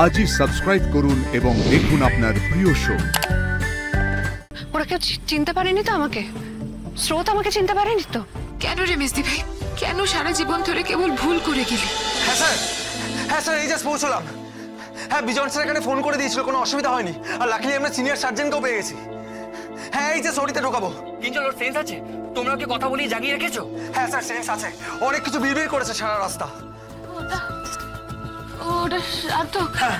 আজই সাবস্ক্রাইব করুন এবং দেখুন আপনার প্রিয় শো। ওরা কেউ চিনতে পারেনি তো আমাকে? স্রোত আমাকে চিনতে পারেনি তো? কেন রে মেজদি ভাই, কেন সারা জীবন ধরে কেবল ভুল করে গেলি? হ্যাঁ স্যার এই জাস্ট পৌঁছলাম। হ্যাঁ বিজন স্যার এখানে ফোন করে দিয়েছিল, কোনো অসুবিধা হয়নি। আর লাকিলি আমরা সিনিয়র সার্জেন্টকেও পেয়ে গেছি। হ্যাঁ এই যে সরিতে ঢোকাবো। কিন্তু ওর সেন্স আছে? তোমরা ওকে কথা বলিয়ে জাগিয়ে রেখেছো? হ্যাঁ স্যার সেন্স আছে, অনেক কিছু বিড়বিড় করেছে সারা রাস্তা। ওটা শান্ত। হ্যাঁ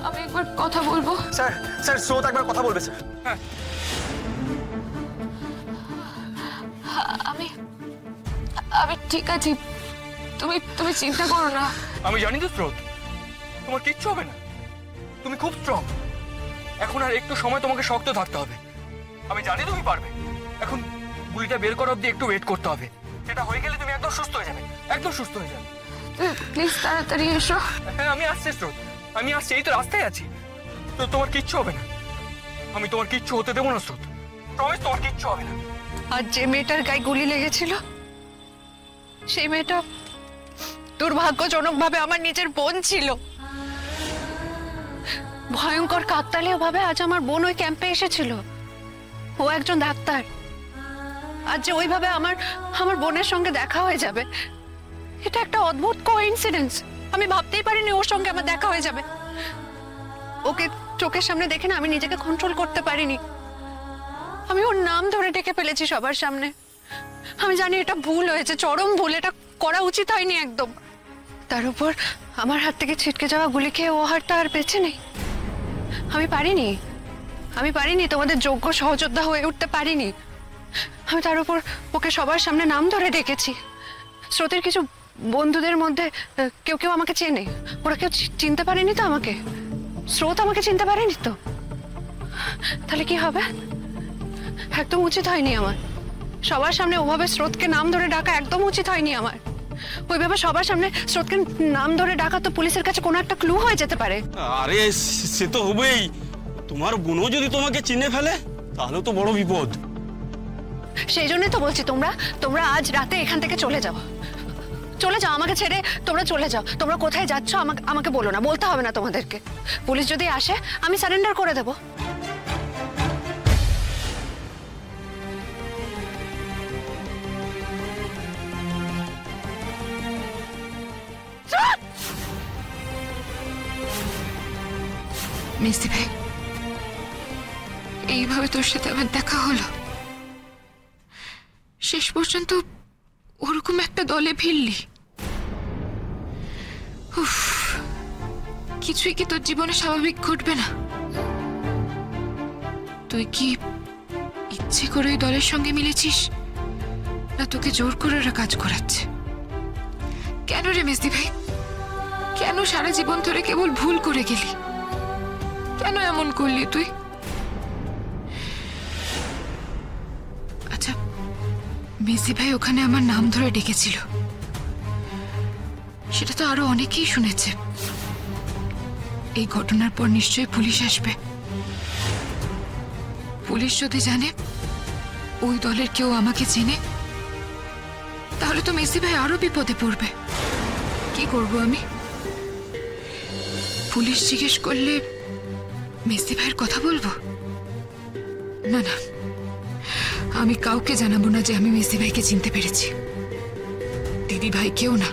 আমি একবার কথা বলবো। স্যার স্যার স্রোত একবার কথা বলবে স্যার। হ্যাঁ আমি আমি ঠিক আছি, তুমি তুমি চিন্তা করো না। আমি জানি তো স্রোত, তোমার কিচ্ছু হবে না, তুমি খুব স্ট্রং। এখন আর একটু সময় তোমাকে শক্ত থাকতে হবে। আমি জানি তুমি পারবে। এখন গুলিটা বের করা অব্দি একটু ওয়েট করতে হবে। সেটা হয়ে গেলে তুমি একদম সুস্থ হয়ে যাবে, একদম সুস্থ হয়ে যাবে। প্লিজ তাড়াতাড়ি এসো। হ্যাঁ আমি আসছি স্রোত, আমি আসছি, এই তো রাস্তায় আছি। তো তোমার কিচ্ছু হবে না, আমি তোমার কিচ্ছু হতে দেবো না স্রোত, প্রমিস তোমার কিচ্ছু হবে না। আর যে মেয়েটার গায়ে গুলি লেগেছিল সেই মেয়েটা দুর্ভাগ্যজনকভাবে আমার নিজের বোন ছিল। ভয়ঙ্কর কাকতালীয় ভাবে আজ আমার বোন ওই ক্যাম্পে এসেছিল। ও একজন ডাক্তার। আজ যে ওইভাবে আমার আমার বোনের সঙ্গে দেখা হয়ে যাবে, এটা একটা অদ্ভুত কোইন্সিডেন্স। আমি ভাবতেই পারিনি ওর সঙ্গে আমার দেখা হয়ে যাবে। ওকে চোখের সামনে দেখে না আমি নিজেকে কন্ট্রোল করতে পারিনি। আমি ওর নাম ধরে ডেকে ফেলেছি সবার সামনে। আমি জানি এটা ভুল হয়েছে, চরম ভুল, এটা করা উচিত হয়নি একদম। তার উপর আমার হাত থেকে ছিটকে যাওয়া গুলি খেয়ে ও হারটা আর বেঁচে নেই। আমি পারিনি তোমাদের যোগ্য সহযোদ্ধা হয়ে উঠতে পারিনি। আমি তার উপর ওকে সবার সামনে নাম ধরে ডেকেছি। স্রোতের কিছু বন্ধুদের মধ্যে কেউ কেউ আমাকে চেনে, ওরা কেউ চিনতে পারেনি তো আমাকে? স্রোত আমাকে চিনতে পারেনি তো? তাহলে কি হবে? একদম উচিত হয়নি আমার। সবার সামনে ওভাবে স্রোতকে নাম ধরে ডাকা একদম উচিত হয়নি আমার। ওইভাবে সবার সামনে স্রোতকে নাম ধরে ডাকা তো পুলিশের কাছে কোনো একটা ক্লু হয়ে যেতে পারে। আরে সে তো হবেই। তোমার বোনও যদি তোমাকে চিনে ফেলে তাহলে তো বড় বিপদ। সেই জন্যই তো বলছি তোমরা আজ রাতে এখান থেকে চলে যাও। চলে যাও, আমাকে ছেড়ে তোমরা চলে যাও। তোমরা কোথায় যাচ্ছ আমাকে বলো না, বলতে হবে না তোমাদেরকে। পুলিশ যদি আসে আমি সারেন্ডার করে দেবো। মেজদি ভাই, এইভাবে তোর সাথে আমার দেখা হলো। শেষ পর্যন্ত ওরকম একটা দলে ভিড়লি। উফ, কিছুই কি তোর জীবনে স্বাভাবিক ঘটবে না? তুই কি ইচ্ছে করে ওই দলের সঙ্গে মিলেছিস, না তোকে জোর করে ওরা কাজ করাচ্ছে? কেন রে মেজদি ভাই, কেন সারা জীবন ধরে কেবল ভুল করে গেলি? কেন এমন করলি তুই? আচ্ছা, মেজদি ভাই ওখানে আমার নাম ধরে ডেকেছিল, সেটা তো আরো অনেকেই শুনেছে। এই ঘটনার পর নিশ্চয়ই পুলিশ আসবে। পুলিশ যদি জানে ওই দলের কেউ আমাকে চেনে, তাহলে তো মেজদি ভাই আরো বিপদে পড়বে। কি করব আমি? পুলিশ জিজ্ঞেস করলে মেজদি ভাইয়ের কথা বলবো? না না, আমি কাউকে জানাবো না যে আমি মেজদি ভাইকে চিনতে পেরেছি। দিদি ভাই কেউ না।